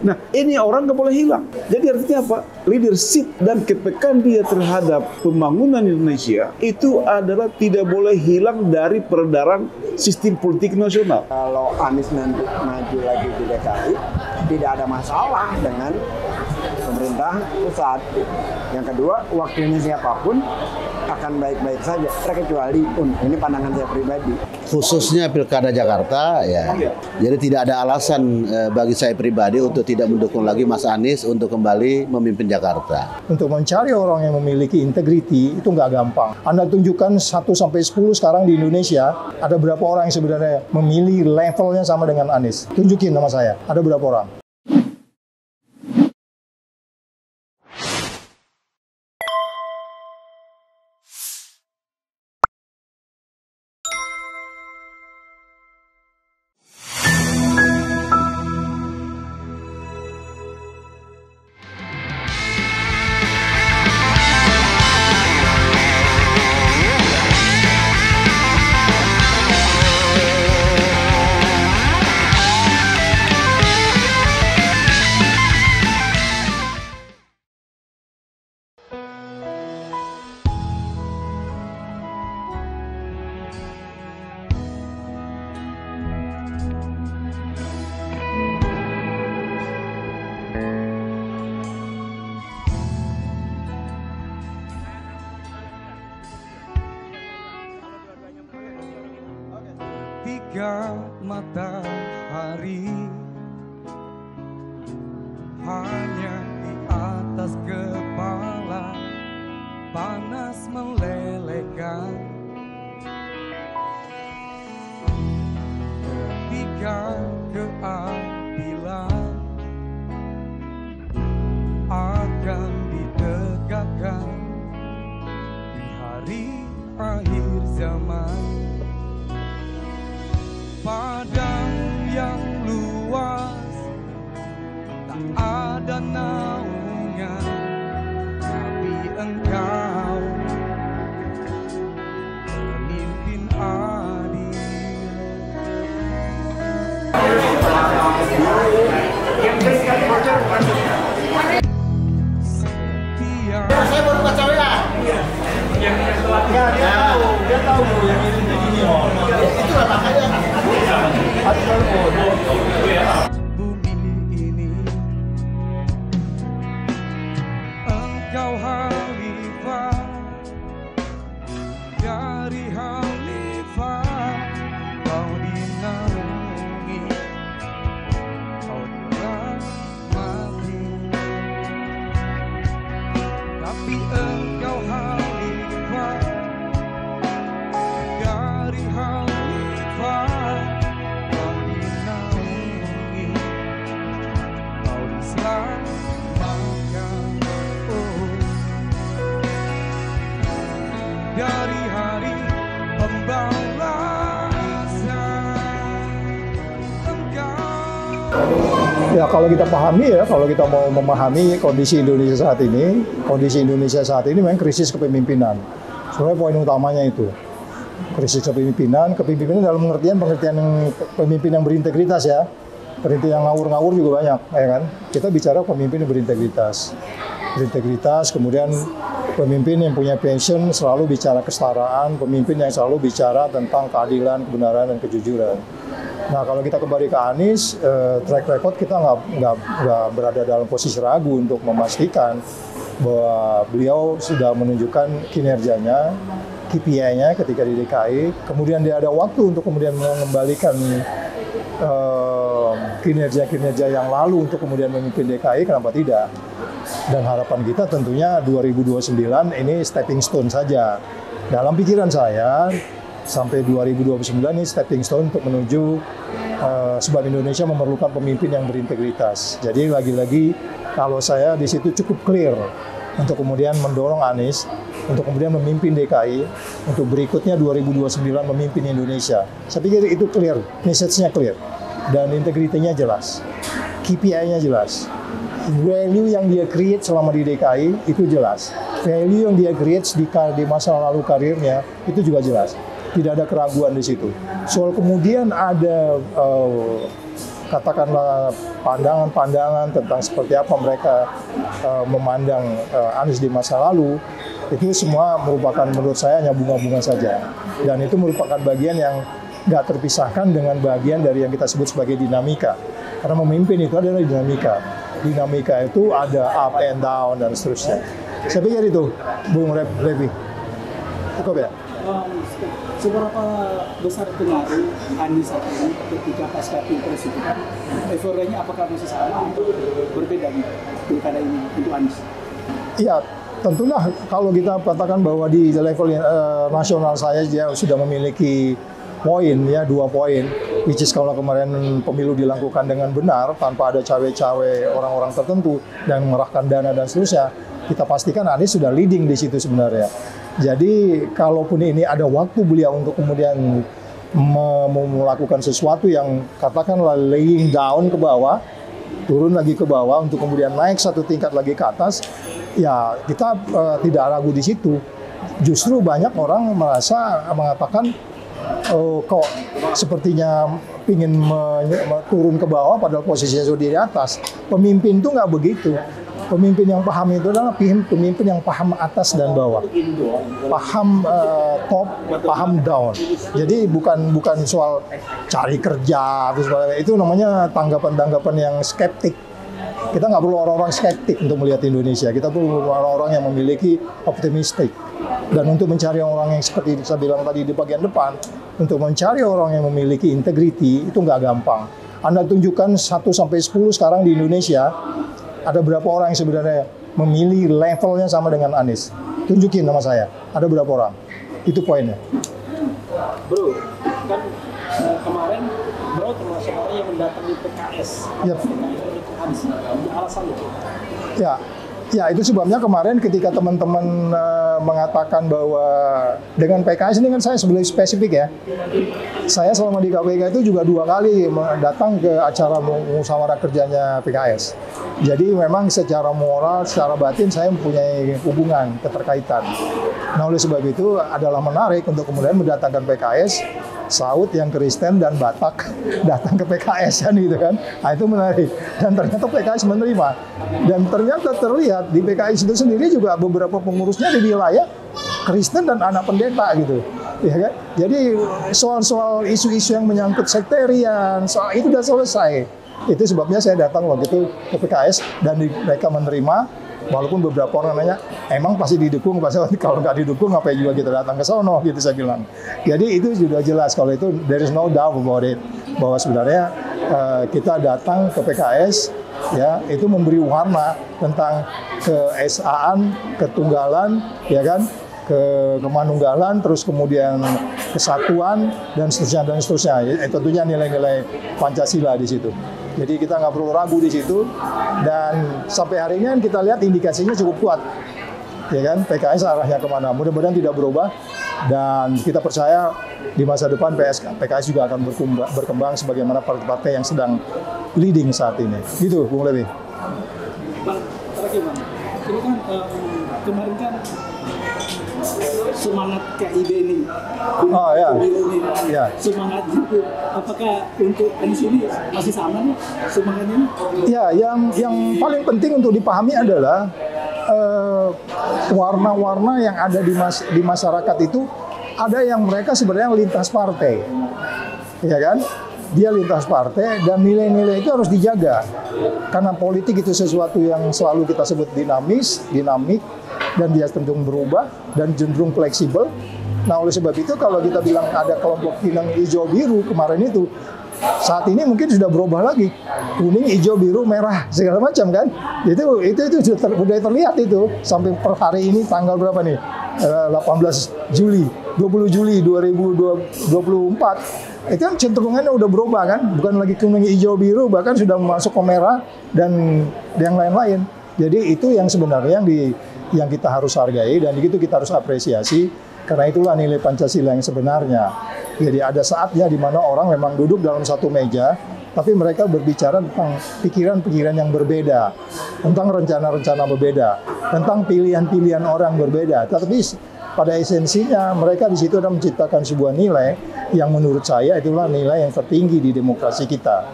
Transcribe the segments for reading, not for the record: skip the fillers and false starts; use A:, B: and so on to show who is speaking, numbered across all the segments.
A: Nah, ini orang nggak boleh hilang. Jadi artinya apa? Leadership dan kepekaan dia terhadap pembangunan Indonesia itu adalah tidak boleh hilang dari peredaran sistem politik nasional.
B: Kalau Anies nanti maju lagi di DKI, tidak ada masalah dengan pemerintah pusat. Yang kedua, wakilnya siapapun akan baik-baik saja, terkecuali pun ini pandangan saya pribadi.
C: Khususnya Pilkada Jakarta, ya. Jadi tidak ada alasan bagi saya pribadi untuk tidak mendukung lagi Mas Anies untuk kembali memimpin Jakarta.
D: Untuk mencari orang yang memiliki integriti itu nggak gampang. Anda tunjukkan 1-10 sekarang di Indonesia, ada berapa orang yang sebenarnya memilih levelnya sama dengan Anies? Tunjukin nama saya, ada berapa orang?
E: Tiga matahari hanya di atas kepala, panas melelehkan. Tiga keadilan akan ditegakkan di hari akhir zaman. Padang yang luas, tak ada naungan, tapi engkau pemimpin adil. Setia.
C: Saya baru baca WA.
D: Dia tahu yang ini.
C: Itulah makanya.
E: Bumi ini engkau khalifah, dari khalifah kau dinaungi, kau dirahmati, tapi engkau khalifah, dari khalifah dari hari pembalasan engkau.
D: Ya kalau kita pahami ya, kalau kita mau memahami kondisi Indonesia saat ini memang krisis kepemimpinan. Sebenarnya poin utamanya itu. Krisis kepemimpinan dalam pengertian pemimpin yang berintegritas ya. Pemimpin yang ngawur-ngawur juga banyak, ya kan? Kita bicara pemimpin yang berintegritas, kemudian pemimpin yang punya passion, selalu bicara kesetaraan, pemimpin yang selalu bicara tentang keadilan, kebenaran, dan kejujuran. Nah, kalau kita kembali ke Anies, track record kita nggak berada dalam posisi ragu untuk memastikan bahwa beliau sudah menunjukkan kinerjanya, KPI-nya ketika di DKI, kemudian dia ada waktu untuk kemudian mengembalikan kinerja-kinerja yang lalu untuk kemudian memimpin DKI, kenapa tidak? Dan harapan kita tentunya 2029 ini stepping stone saja. Dalam pikiran saya, sampai 2029 ini stepping stone untuk menuju sebab Indonesia memerlukan pemimpin yang berintegritas. Jadi lagi-lagi kalau saya di situ cukup clear untuk kemudian mendorong Anies untuk kemudian memimpin DKI, untuk berikutnya 2029 memimpin Indonesia. Saya pikir itu clear, message-nya clear, dan integritinya jelas, KPI-nya jelas, value yang dia create selama di DKI itu jelas, value yang dia create di masa lalu karirnya itu juga jelas, tidak ada keraguan di situ. Soal kemudian ada katakanlah pandangan-pandangan tentang seperti apa mereka memandang Anies di masa lalu, itu semua merupakan menurut saya hanya bunga-bunga saja. Dan itu merupakan bagian yang nggak terpisahkan dengan bagian dari yang kita sebut sebagai dinamika. Karena memimpin itu adalah dinamika. Dinamika itu ada up and down dan seterusnya. Saya pikir itu, Bung Levi. Cukup ya?
F: Seberapa besar pengaruh Anies ini ketika pasca Pilpres itu kan euforianya apakah masih sama atau berbeda nih pilkada ini untuk Anies?
D: Iya, tentunya kalau kita katakan bahwa di level nasional saya dia sudah memiliki poin ya 2 poin, which is kalau kemarin pemilu dilakukan dengan benar tanpa ada cawe-cawe orang-orang tertentu dan mengerahkan dana dan seterusnya, kita pastikan Anies sudah leading di situ sebenarnya. Jadi kalaupun ini ada waktu beliau untuk kemudian melakukan sesuatu yang katakanlah laying down ke bawah, turun lagi ke bawah untuk kemudian naik 1 tingkat lagi ke atas, ya kita tidak ragu di situ. Justru banyak orang mengatakan kok sepertinya ingin turun ke bawah padahal posisinya sudah di atas. Pemimpin itu nggak begitu. Pemimpin yang paham itu adalah pemimpin yang paham atas dan bawah, paham top, paham down. Jadi bukan soal cari kerja, itu namanya tanggapan-tanggapan yang skeptik. Kita nggak perlu orang-orang skeptik untuk melihat Indonesia. Kita perlu orang-orang yang memiliki optimistik. Dan untuk mencari orang yang seperti saya bilang tadi di bagian depan, untuk mencari orang yang memiliki integriti itu nggak gampang. Anda tunjukkan 1 sampai 10 sekarang di Indonesia. Ada berapa orang yang sebenarnya memilih levelnya sama dengan Anies? Tunjukin nama saya. Ada berapa orang? Itu poinnya.
F: Bro, kan kemarin bro termasuk orang yang mendatangi PKS.
D: Yep.
F: Anies, alasan itu?
D: Ya itu sebabnya kemarin ketika teman-teman mengatakan bahwa dengan PKS ini kan saya sebenarnya spesifik ya. Saya selama di KPK itu juga 2 kali datang ke acara musyawarah kerjanya PKS. Jadi memang secara moral, secara batin saya mempunyai hubungan, keterkaitan. Nah oleh sebab itu adalah menarik untuk kemudian mendatangkan PKS, Saud yang Kristen dan Batak datang ke PKS kan gitu kan. Nah itu menarik. Dan ternyata PKS menerima. Dan ternyata terlihat di PKS itu sendiri juga beberapa pengurusnya di wilayah Kristen dan anak pendeta gitu. Ya kan? Jadi soal-soal isu-isu yang menyangkut sektarian, soal itu sudah selesai. Itu sebabnya saya datang waktu itu ke PKS dan mereka menerima. Walaupun beberapa orang nanya, emang pasti didukung, pasti kalau nggak didukung ngapain juga kita datang ke sono, gitu saya bilang. Jadi itu sudah jelas, kalau itu there is no doubt about it, bahwa sebenarnya kita datang ke PKS, ya itu memberi warna tentang keesaan, ketunggalan, ya kan, kemanunggalan, terus kemudian kesatuan dan seterusnya. Tentunya nilai-nilai Pancasila di situ. Jadi kita nggak perlu ragu di situ, dan sampai hari ini kan kita lihat indikasinya cukup kuat, ya kan, PKS arahnya kemana, mudah-mudahan tidak berubah, dan kita percaya di masa depan PKS juga akan berkembang sebagaimana partai-partai yang sedang leading saat ini. Gitu, Bung Levi.
F: Bang, terakhir Bang, ini kan kemarin kan semangat KIB ini, semangat itu, apakah untuk Anies ini masih sama nih semangatnya?
D: Ya, yang paling penting untuk dipahami adalah warna-warna yang ada di masyarakat itu ada yang mereka sebenarnya lintas partai, ya kan? Dia lintas partai dan nilai-nilai itu harus dijaga karena politik itu sesuatu yang selalu kita sebut dinamik, dan dia cenderung berubah dan cenderung fleksibel. Nah oleh sebab itu kalau kita bilang ada kelompok pinang hijau biru kemarin itu, saat ini mungkin sudah berubah lagi, kuning, hijau, biru, merah segala macam kan. Itu sudah terlihat itu sampai per hari ini tanggal berapa nih? 18 Juli, 20 Juli 2024. Itu kan cenderungannya udah berubah kan, bukan lagi kuning, hijau, biru, bahkan sudah masuk ke merah dan yang lain-lain. Jadi itu yang sebenarnya yang kita harus hargai dan itu kita harus apresiasi, karena itulah nilai Pancasila yang sebenarnya. Jadi ada saatnya di mana orang memang duduk dalam satu meja, tapi mereka berbicara tentang pikiran-pikiran yang berbeda, tentang rencana-rencana berbeda, tentang pilihan-pilihan orang berbeda. Tetapi pada esensinya mereka di situ ada menciptakan sebuah nilai yang menurut saya itulah nilai yang tertinggi di demokrasi kita,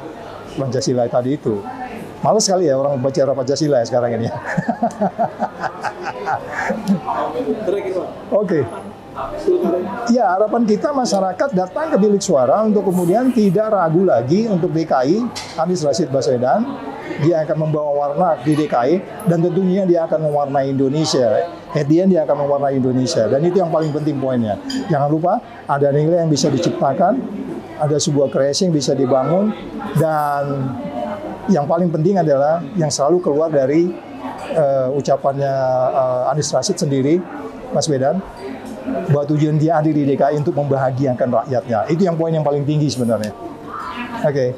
D: Pancasila tadi itu. Males sekali ya orang bicara Pancasila ya sekarang ini.
F: Terakhir Pak,
D: Oke. Ya, harapan kita masyarakat datang ke bilik suara untuk kemudian tidak ragu lagi untuk DKI, Anies Rashid Baswedan. Dia akan membawa warna di DKI dan tentunya dia akan mewarnai Indonesia. At the end dia akan mewarnai Indonesia dan itu yang paling penting poinnya. Jangan lupa ada nilai yang bisa diciptakan, ada sebuah kreasi yang bisa dibangun dan yang paling penting adalah yang selalu keluar dari ucapannya Anies Rashid sendiri, Baswedan, bahwa tujuan dia hadir di DKI untuk membahagiakan rakyatnya. Itu yang poin yang paling tinggi sebenarnya. Oke.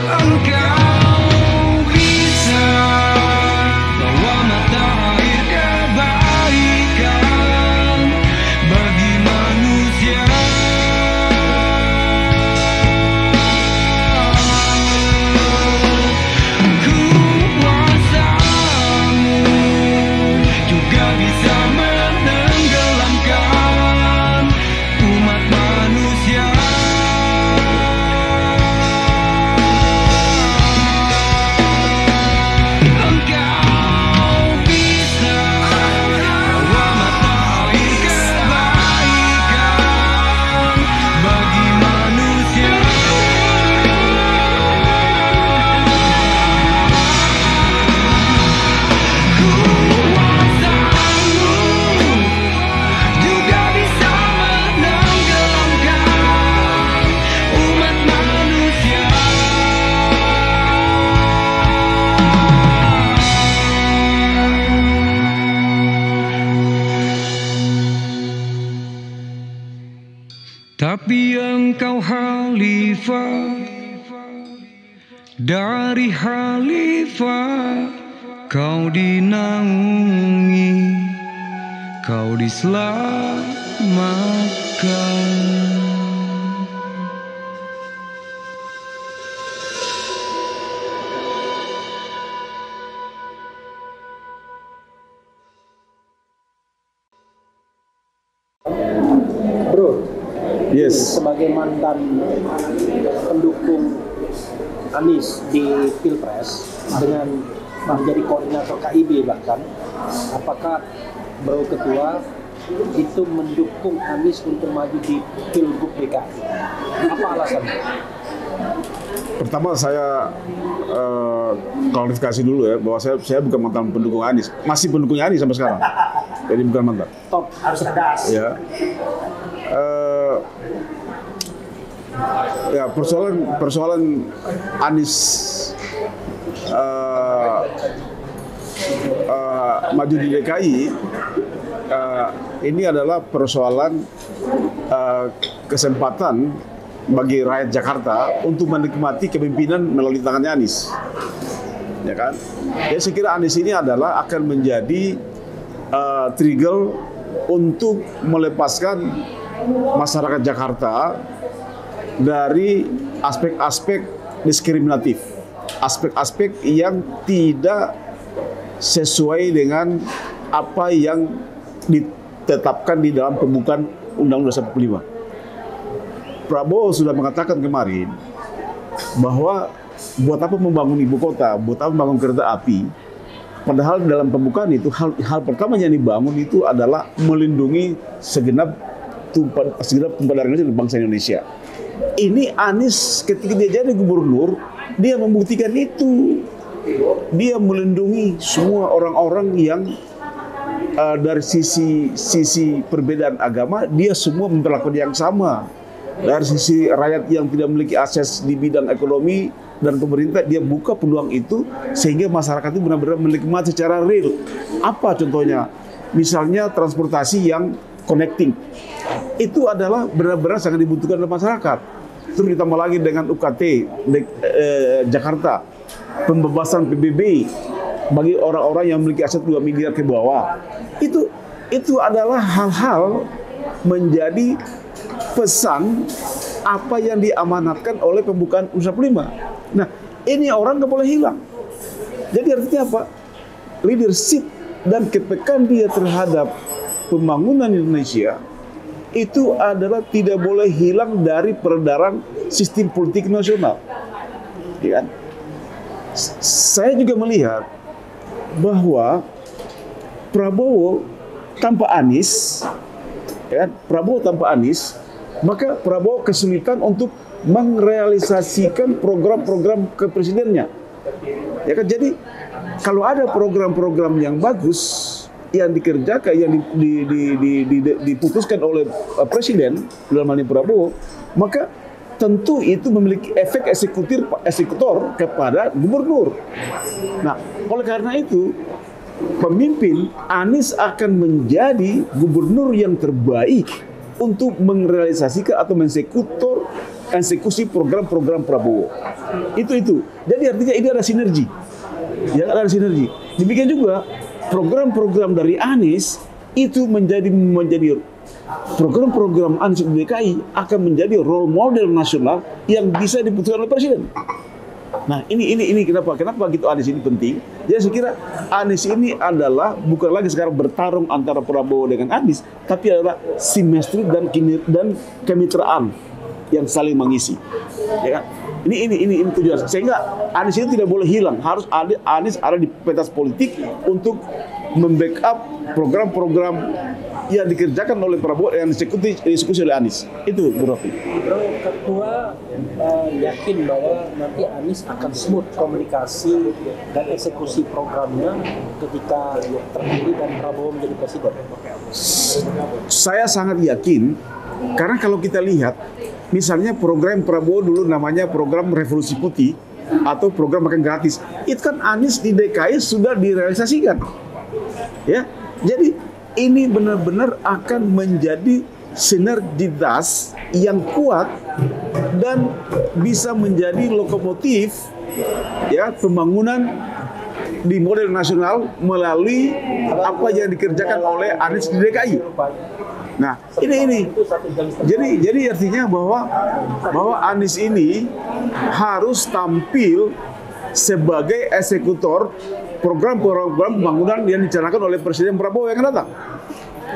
E: Engkau bisa bawa mata air kebaikan bagi manusia. Kuasamu juga bisa menenggelamkan umat manusia. Engkau bisa bawa mata air kebaikan bagi manusia. Kuasamu juga bisa menenggelamkan umat manusia. Tapi engkau khalifah dari khalifah, kau dinaungi, kau diselamatkan.
F: Bro,
A: Yes.
F: sebagai mantan pendukung Anies di Pilpres dengan menjadi koordinator KIB bahkan, apakah Bro Ketua itu mendukung Anies untuk maju di Pilgub DKI? Apa alasannya?
A: Pertama saya klarifikasi dulu ya bahwa saya bukan mantan pendukung Anies, masih pendukungnya Anies sampai sekarang. Jadi bukan mantan.
F: Top, harus tegas.
A: Ya. Ya persoalan Anies maju di DKI ini adalah persoalan kesempatan bagi rakyat Jakarta untuk menikmati kepemimpinan melalui tangannya Anies, ya kan? Jadi saya kira Anies ini adalah akan menjadi trigger untuk melepaskan masyarakat Jakarta dari aspek-aspek diskriminatif, aspek-aspek yang tidak sesuai dengan apa yang ditetapkan di dalam pembukaan Undang-Undang 45. Prabowo sudah mengatakan kemarin bahwa buat apa membangun ibu kota, buat apa membangun kereta api, padahal dalam pembukaan itu hal pertama yang dibangun itu adalah melindungi segenap tumpah darah Indonesia dan bangsa Indonesia. Ini Anies ketika dia jadi gubernur, dia membuktikan itu. Dia melindungi semua orang-orang yang dari sisi perbedaan agama, dia semua memperlakukan yang sama. Dari sisi rakyat yang tidak memiliki akses di bidang ekonomi dan pemerintah, dia buka peluang itu sehingga masyarakat itu benar-benar menikmati secara real. Apa contohnya? Misalnya transportasi yang connecting. Itu adalah benar-benar sangat dibutuhkan oleh masyarakat. Terus ditambah lagi dengan UKT Jakarta, pembebasan PBB bagi orang-orang yang memiliki aset 2 miliar ke bawah. Itu adalah hal-hal menjadi pesan apa yang diamanatkan oleh pembukaan Undang-Undang 45. Nah, ini orang nggak boleh hilang. Jadi artinya apa? Leadership dan kepekaan dia terhadap pembangunan Indonesia itu adalah tidak boleh hilang dari peredaran sistem politik nasional. Ya kan? Saya juga melihat bahwa Prabowo tanpa Anies, ya kan? Prabowo tanpa Anies, maka Prabowo kesulitan untuk merealisasikan program-program kepresidennya. Ya kan? Jadi kalau ada program-program yang bagus yang dikerjakan, yang diputuskan oleh presiden dalam hal ini Prabowo, maka tentu itu memiliki efek eksekutor kepada gubernur. Nah, oleh karena itu pemimpin Anies akan menjadi gubernur yang terbaik untuk merealisasikan atau eksekusi program-program Prabowo. Itu. Jadi artinya ini ada sinergi. Ya, ada sinergi. Demikian juga program-program dari Anies itu menjadi program-program Anies di DKI akan menjadi role model nasional yang bisa diputuskan oleh presiden. Nah, ini kenapa gitu Anies ini penting? Jadi saya kira Anies ini adalah bukan lagi sekarang bertarung antara Prabowo dengan Anies, tapi adalah simetri dan kemitraan yang saling mengisi. Ya kan? Ini tujuan. Sehingga Anies ini tidak boleh hilang. Harus Anies ada di pentas politik untuk membackup program-program yang dikerjakan oleh Prabowo yang dieksekusi oleh Anies. Itu berarti.
G: Bro, Ketua yakin bahwa nanti Anies akan smooth komunikasi dan eksekusi programnya ketika terpilih dan Prabowo menjadi presiden.
A: Saya sangat yakin, karena kalau kita lihat, misalnya program Prabowo dulu namanya program Revolusi Putih atau program makan gratis, itu kan Anies di DKI sudah direalisasikan. Ya, jadi ini benar-benar akan menjadi sinergitas yang kuat dan bisa menjadi lokomotif ya pembangunan di model nasional melalui apa yang dikerjakan oleh Anies di DKI. Nah, ini. Jadi artinya bahwa Anies ini harus tampil sebagai eksekutor program-program pembangunan yang dicanangkan oleh Presiden Prabowo yang akan datang.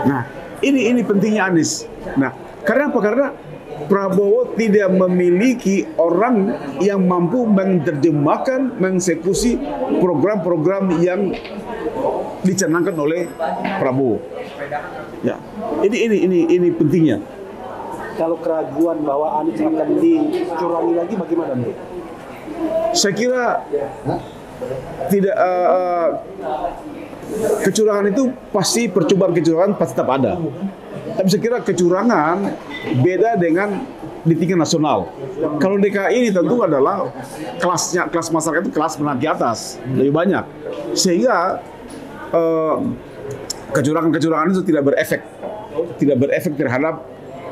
A: Nah, ini pentingnya Anies. Nah, karena apa? Karena Prabowo tidak memiliki orang yang mampu menerjemahkan, mengeksekusi program-program yang dicanangkan oleh Prabowo. Ya, ini pentingnya.
G: Kalau keraguan bahwa Anies akan dicurangi lagi bagaimana, Bro?
A: Saya kira tidak kecurangan itu pasti, percobaan kecurangan pasti tetap ada. Tapi saya kira kecurangan beda dengan di tingkat nasional. Kalau DKI ini tentu adalah kelas masyarakat itu kelas menengah di atas lebih banyak, sehingga kecurangan-kecurangan itu tidak berefek terhadap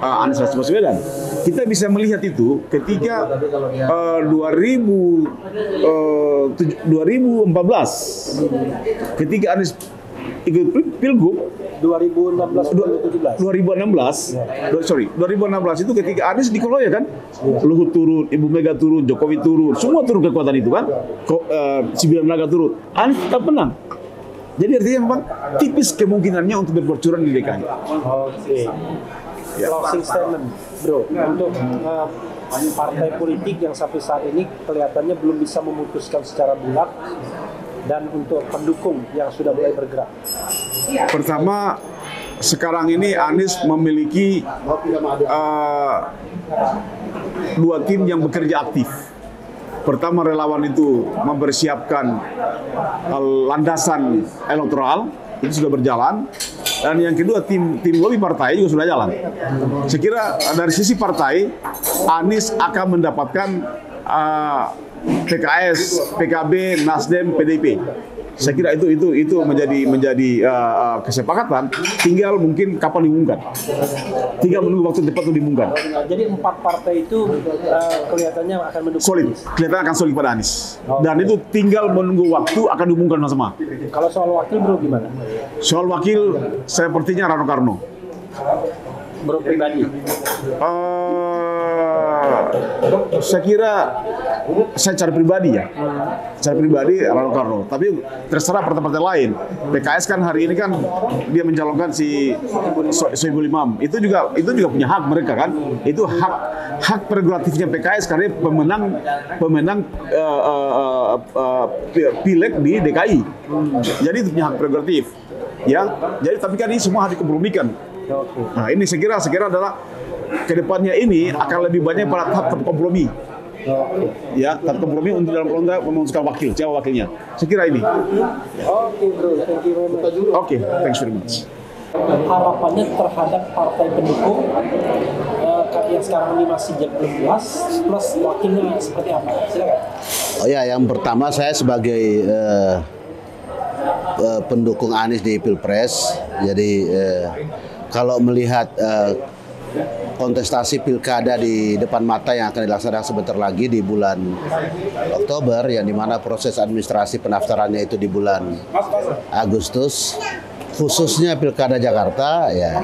A: Anies Baswedan. Kita bisa melihat itu ketika 2014 ketika Anies ikut Pilgub 2016 itu ketika Anies dikelola kan, Luhut turun, Ibu Mega turun, Jokowi turun, semua turun kekuatan itu kan, Sembilan Naga turun, Anies tetap menang. Jadi artinya memang tipis kemungkinannya untuk berbuat curang di DKI.
G: Oke. Ya. Closing statement, Bro, untuk partai politik yang sampai saat ini kelihatannya belum bisa memutuskan secara bulat, dan untuk pendukung yang sudah mulai bergerak.
A: Pertama, sekarang ini Anies memiliki dua tim yang bekerja aktif. Pertama, relawan itu mempersiapkan landasan elektoral, itu sudah berjalan. Dan yang kedua, tim lobby partai juga sudah jalan. Saya kira dari sisi partai, Anies akan mendapatkan PKS, PKB, Nasdem, PDIP. Saya kira itu menjadi kesepakatan. Tinggal mungkin kapan diumumkan. Tinggal menunggu waktu tepat untuk diumumkan.
G: Jadi 4 partai itu kelihatannya akan mendukung.
A: Solid, kelihatan akan solid pada Anies. Dan itu tinggal menunggu waktu akan diumumkan sama.
G: Kalau soal wakil, Bro, gimana?
A: Soal wakil, sepertinya Rano Karno.
G: Bro pribadi?
A: Saya kira saya cara pribadi ya, cara pribadi Rano Karno. Tapi terserah partai-partai lain. PKS kan hari ini kan dia mencalonkan si Soebul Imam. Itu juga punya hak mereka kan. Itu hak prerogatifnya PKS karena pemenang pileg di DKI. Jadi itu punya hak prerogatif. Ya, jadi tapi kan ini semua harus dikompromikan. Nah ini saya kira adalah kedepannya ini akan lebih banyak pada tahap kompromi. Ya, tahap kompromi untuk dalam memutuskan siapa wakilnya. Saya kira ini.
G: Oke bro, thank you very much.
A: Oke, thanks very much.
G: Harapannya terhadap partai pendukung yang sekarang ini masih jadi 12 plus wakilnya seperti apa? Silakan.
C: Oh ya, yang pertama saya sebagai pendukung Anies di Pilpres, jadi kalau melihat kontestasi pilkada di depan mata yang akan dilaksanakan sebentar lagi di bulan Oktober, yang dimana proses administrasi pendaftarannya itu di bulan Agustus, khususnya pilkada Jakarta, ya.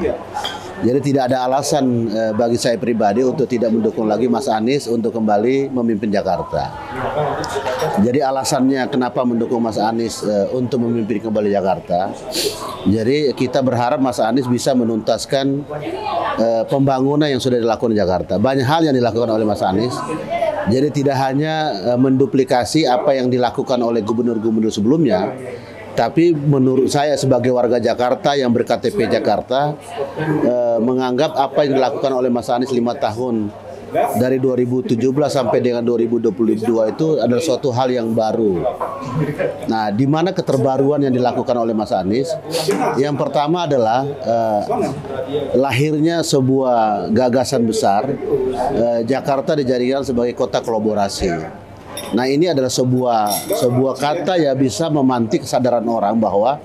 C: Jadi tidak ada alasan bagi saya pribadi untuk tidak mendukung lagi Mas Anies untuk kembali memimpin Jakarta. Jadi alasannya kenapa mendukung Mas Anies untuk memimpin kembali Jakarta. Jadi kita berharap Mas Anies bisa menuntaskan pembangunan yang sudah dilakukan di Jakarta. Banyak hal yang dilakukan oleh Mas Anies. Jadi tidak hanya menduplikasi apa yang dilakukan oleh gubernur-gubernur sebelumnya, tapi menurut saya sebagai warga Jakarta yang berKTP Jakarta, menganggap apa yang dilakukan oleh Mas Anies 5 tahun dari 2017 sampai dengan 2022 itu adalah suatu hal yang baru. Nah, di mana keterbaruan yang dilakukan oleh Mas Anies? Yang pertama adalah lahirnya sebuah gagasan besar, Jakarta dijadikan sebagai kota kolaborasi. Nah, ini adalah sebuah kata yang bisa memantik kesadaran orang bahwa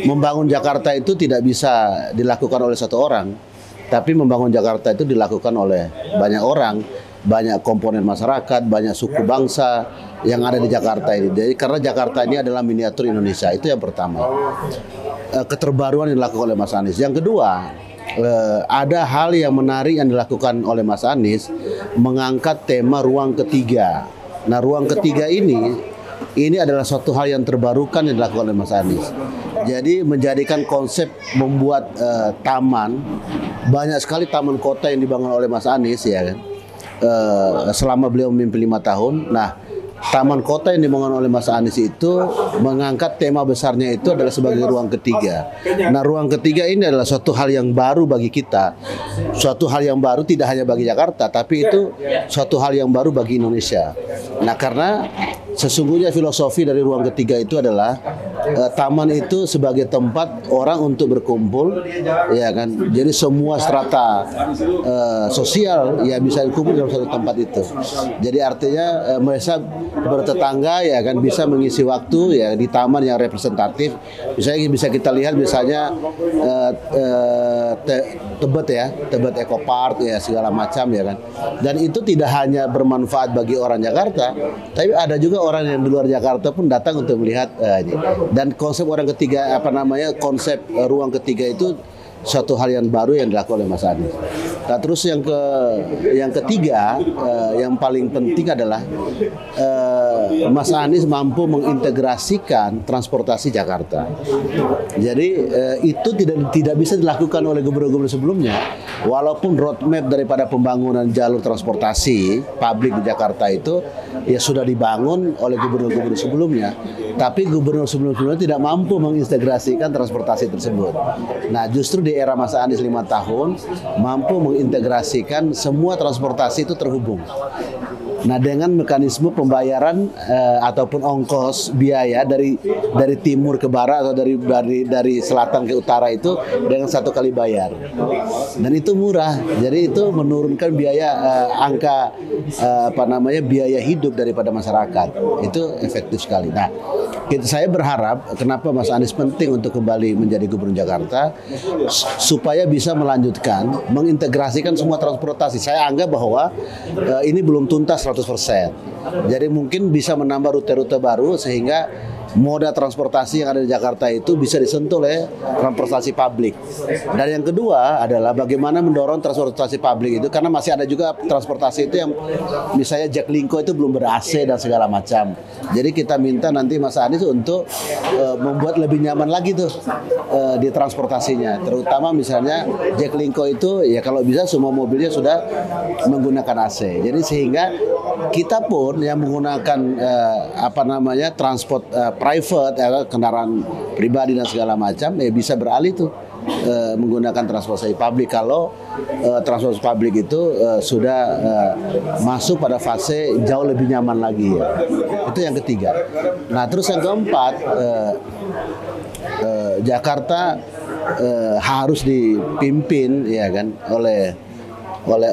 C: membangun Jakarta itu tidak bisa dilakukan oleh satu orang, tapi membangun Jakarta itu dilakukan oleh banyak orang, banyak komponen masyarakat, banyak suku bangsa yang ada di Jakarta ini. Jadi karena Jakarta ini adalah miniatur Indonesia, itu yang pertama. Keterbaruan yang dilakukan oleh Mas Anies. Yang kedua, ada hal yang menarik yang dilakukan oleh Mas Anies, mengangkat tema ruang ketiga. Nah, ruang ketiga ini adalah suatu hal yang terbarukan yang dilakukan oleh Mas Anies. Jadi menjadikan konsep membuat taman, banyak sekali taman kota yang dibangun oleh Mas Anies ya kan, selama beliau memimpin 5 tahun. Nah, taman kota yang dibangun oleh Mas Anies itu mengangkat tema besarnya itu adalah sebagai ruang ketiga. Nah, ruang ketiga ini adalah suatu hal yang baru bagi kita, suatu hal yang baru tidak hanya bagi Jakarta, tapi itu suatu hal yang baru bagi Indonesia. Nah, karena sesungguhnya filosofi dari ruang ketiga itu adalah taman itu sebagai tempat orang untuk berkumpul, ya kan. Jadi semua strata sosial ya bisa berkumpul dalam satu tempat itu. Jadi artinya mereka bertetangga ya kan, bisa mengisi waktu ya di taman yang representatif. Misalnya bisa kita lihat misalnya Tebet Eco Park ya, segala macam ya kan. Dan itu tidak hanya bermanfaat bagi orang Jakarta, tapi ada juga orang yang di luar Jakarta pun datang untuk melihat ini. Dan konsep orang ketiga konsep ruang ketiga itu suatu hal yang baru yang dilakukan oleh Mas Anies. Nah, terus yang ketiga, yang paling penting adalah Mas Anies mampu mengintegrasikan transportasi Jakarta. Jadi itu tidak bisa dilakukan oleh gubernur-gubernur sebelumnya. Walaupun roadmap daripada pembangunan jalur transportasi publik di Jakarta itu ya sudah dibangun oleh gubernur-gubernur sebelumnya, tapi gubernur sebelumnya tidak mampu mengintegrasikan transportasi tersebut. Nah, justru di era Mas Anies 5 tahun mampu mengintegrasikan semua transportasi itu terhubung. Nah, dengan mekanisme pembayaran ataupun ongkos biaya dari timur ke barat atau dari selatan ke utara itu dengan satu kali bayar. Dan itu murah. Jadi itu menurunkan biaya biaya hidup daripada masyarakat. Itu efektif sekali. Nah, saya berharap kenapa Mas Anies penting untuk kembali menjadi gubernur Jakarta supaya bisa melanjutkan mengintegrasikan semua transportasi. Saya anggap bahwa ini belum tuntas 100%. Jadi mungkin bisa menambah rute-rute baru sehingga moda transportasi yang ada di Jakarta itu bisa disentuh oleh transportasi publik. Dan yang kedua adalah bagaimana mendorong transportasi publik itu, karena masih ada juga transportasi itu yang misalnya Jaklingko itu belum ber-AC dan segala macam. Jadi kita minta nanti Mas Anies untuk membuat lebih nyaman lagi tuh di transportasinya. Terutama misalnya Jaklingko itu ya kalau bisa semua mobilnya sudah menggunakan AC. Jadi sehingga kita pun yang menggunakan transport private, kendaraan pribadi dan segala macam, bisa beralih tuh menggunakan transportasi publik kalau transportasi publik itu sudah masuk pada fase jauh lebih nyaman lagi ya. Itu yang ketiga. Nah terus yang keempat, Jakarta harus dipimpin ya kan oleh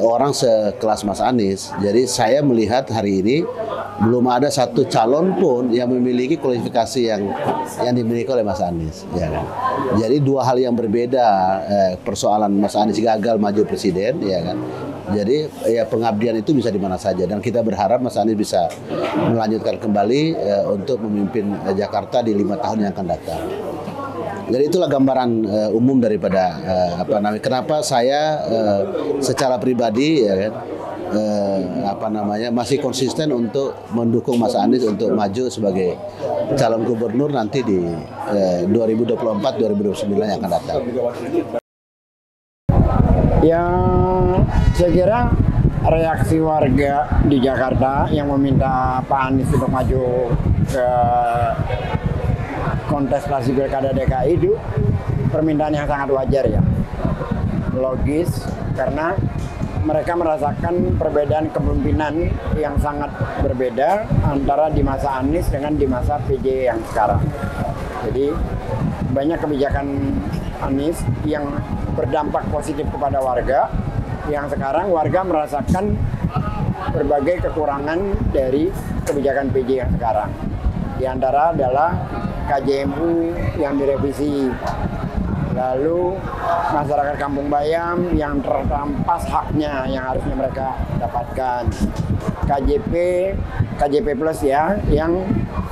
C: orang sekelas Mas Anies. Jadi saya melihat hari ini belum ada satu calon pun yang memiliki kualifikasi yang dimiliki oleh Mas Anies. Ya kan? Jadi dua hal yang berbeda, persoalan Mas Anies gagal maju presiden, ya kan? Jadi ya pengabdian itu bisa di mana saja dan kita berharap Mas Anies bisa melanjutkan kembali untuk memimpin Jakarta di 5 tahun yang akan datang. Jadi itulah gambaran umum daripada kenapa saya secara pribadi ya kan masih konsisten untuk mendukung Mas Anies untuk maju sebagai calon gubernur nanti di 2024-2029 yang akan datang.
B: Yang saya kira reaksi warga di Jakarta yang meminta Pak Anies untuk maju ke kontestasi Pilkada DKI itu permintaan yang sangat wajar ya, logis, karena mereka merasakan perbedaan kepemimpinan yang sangat berbeda antara di masa Anies dengan di masa PJ yang sekarang. Jadi banyak kebijakan Anies yang berdampak positif kepada warga, yang sekarang warga merasakan berbagai kekurangan dari kebijakan PJ yang sekarang. Di antara adalah KJMU yang direvisi, lalu masyarakat Kampung Bayam yang terampas haknya yang harusnya mereka dapatkan, KJP Plus ya, yang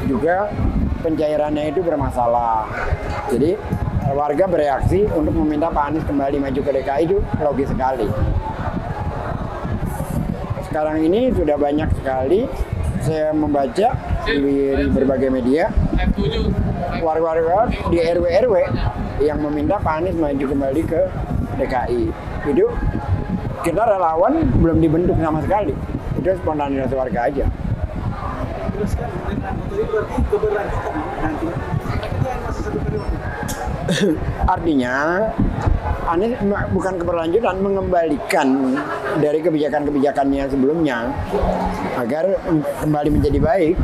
B: juga pencairannya itu bermasalah. Jadi warga bereaksi untuk meminta Pak Anies kembali maju ke DKI itu logis sekali. Sekarang ini sudah banyak sekali saya membaca di berbagai media warga-warga di RW-RW yang meminta Pak Anies maju kembali ke DKI. Itu kita relawan belum dibentuk sama sekali. Itu spontanitas warga aja.
F: Terus kan dengan berarti keberlanjutan nanti.
B: Artinya Anies bukan keberlanjutan, mengembalikan dari kebijakan-kebijakannya sebelumnya agar kembali menjadi baik.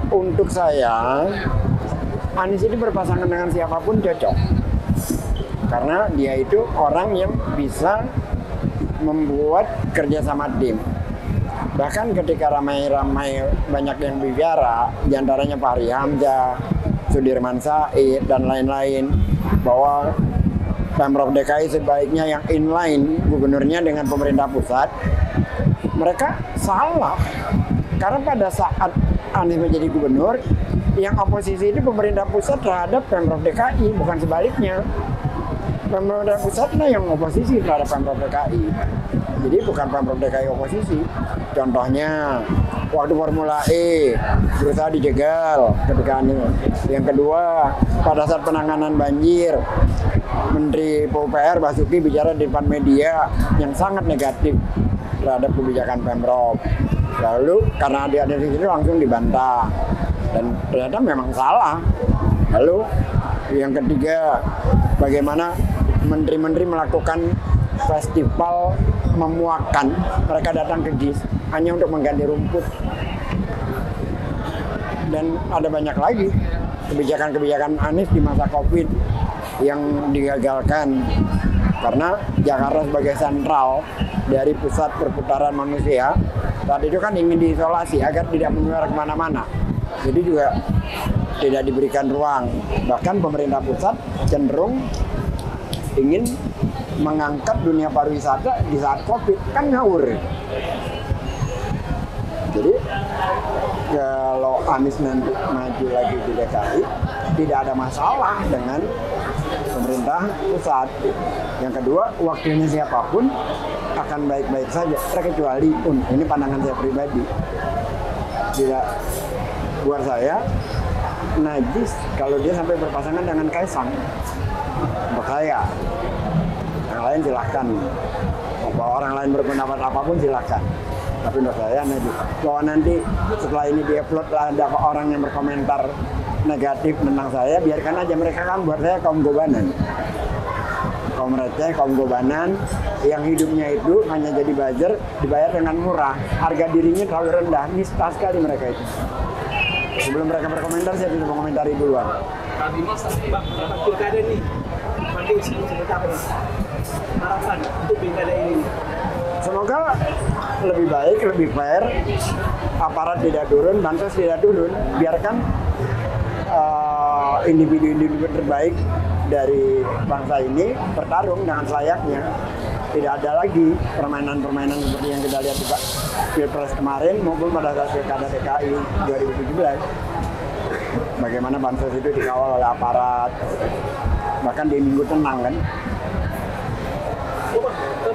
B: Untuk saya, Anies ini berpasangan dengan siapapun cocok, karena dia itu orang yang bisa membuat kerjasama tim. Bahkan ketika ramai-ramai banyak yang bicara, diantaranya Fahri Hamzah, Sudirman Said, dan lain-lain, bahwa Pemprov DKI sebaiknya yang inline gubernurnya dengan pemerintah pusat, mereka salah. Karena pada saat Anies menjadi gubernur, yang oposisi itu pemerintah pusat terhadap Pemprov DKI, bukan sebaliknya. Pemerintah pusatnya yang oposisi terhadap Pemprov DKI. Jadi bukan Pemprov DKI oposisi. Contohnya waktu Formula E berusaha dijegal ketika ini. Yang kedua, pada saat penanganan banjir, Menteri PUPR Basuki bicara di depan media yang sangat negatif terhadap kebijakan Pemprov. Lalu karena ada di situ langsung dibantah dan ternyata memang salah. Lalu yang ketiga, bagaimana menteri-menteri melakukan festival memuakan, mereka datang ke GIS hanya untuk mengganti rumput. Dan ada banyak lagi kebijakan-kebijakan Anies di masa COVID yang digagalkan karena Jakarta sebagai sentral dari pusat perputaran manusia saat itu kan ingin diisolasi agar tidak menular kemana-mana. Jadi juga tidak diberikan ruang. Bahkan pemerintah pusat cenderung ingin mengangkat dunia pariwisata di saat COVID kan ngawur. Jadi kalau Anies nanti maju lagi di DKI tidak ada masalah dengan pemerintah pusat. Yang kedua, wakilnya siapapun akan baik-baik saja, terkecuali pun ini pandangan saya pribadi. Tidak, buat saya najis kalau dia sampai berpasangan dengan Kaisang. Untuk saya, yang lain silahkan. Orang lain berpendapat apapun silahkan. Tapi menurut saya najis. Kalau nanti setelah ini di-upload ada orang yang berkomentar negatif tentang saya, biarkan aja, mereka kan buat saya kaum gobanan. Kaum receh, kaum gobanan yang hidupnya itu hanya jadi buzzer, dibayar dengan murah, harga dirinya terlalu rendah, nista sekali mereka itu. Sebelum mereka berkomentar, saya sudah mengomentari duluan.
F: Tapi Mas, Bang, pilkada nih, nanti seperti apa nih? Harapan untuk pilkada ini?
B: Semoga lebih baik, lebih fair, aparat tidak turun, bansos tidak turun, biarkan individu-individu terbaik dari bangsa ini bertarung dengan selayaknya. Tidak ada lagi permainan-permainan seperti yang kita lihat di Pilpres kemarin maupun pada saat Pilkada DKI 2017. Bagaimana bansos itu dikawal oleh aparat, bahkan di minggu tenang kan.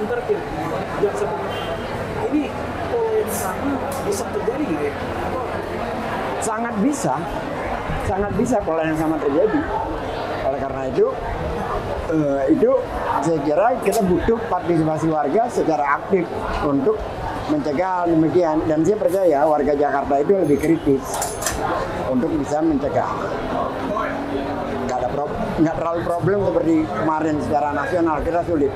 F: Terakhir, ini pola yang sama bisa terjadi nggak ya?
B: Sangat bisa pola yang sama terjadi. Oleh karena itu saya kira kita butuh partisipasi warga secara aktif untuk mencegah hal demikian. Dan saya percaya warga Jakarta itu lebih kritis untuk bisa mencegah. Nggak terlalu problem seperti kemarin secara nasional, kita sulit.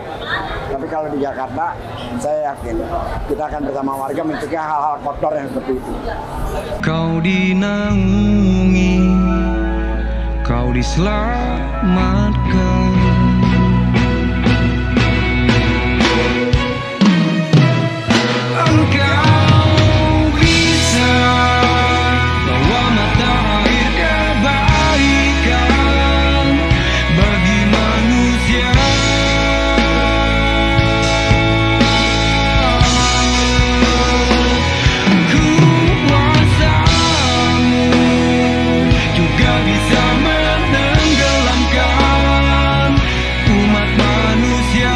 B: Tapi kalau di Jakarta, saya yakin kita akan bersama warga mencegah hal-hal kotor yang seperti itu.
E: Kau dinaungi, kau diselamatkan. Engkau bisa bawa mata air kebaikan bagi manusia. Kuasamu juga bisa menenggelamkan umat manusia.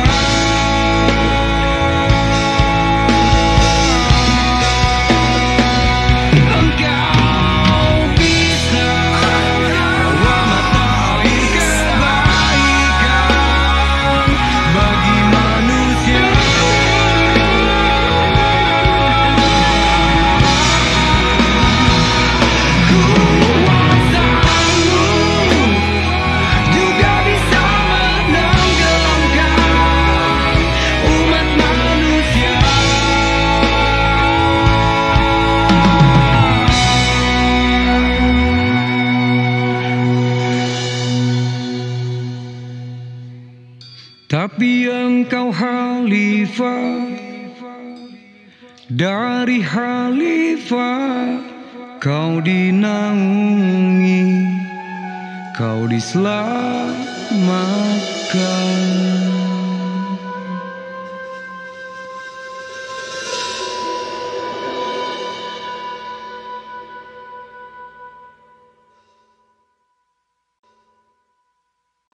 E: Engkau bisa bawa mata air kebaikan bagi manusia. Kuasamu juga bisa menenggelamkan umat manusia. Tapi engkau khalifah dari khalifah, kau dinaungi, kau diselamatkan.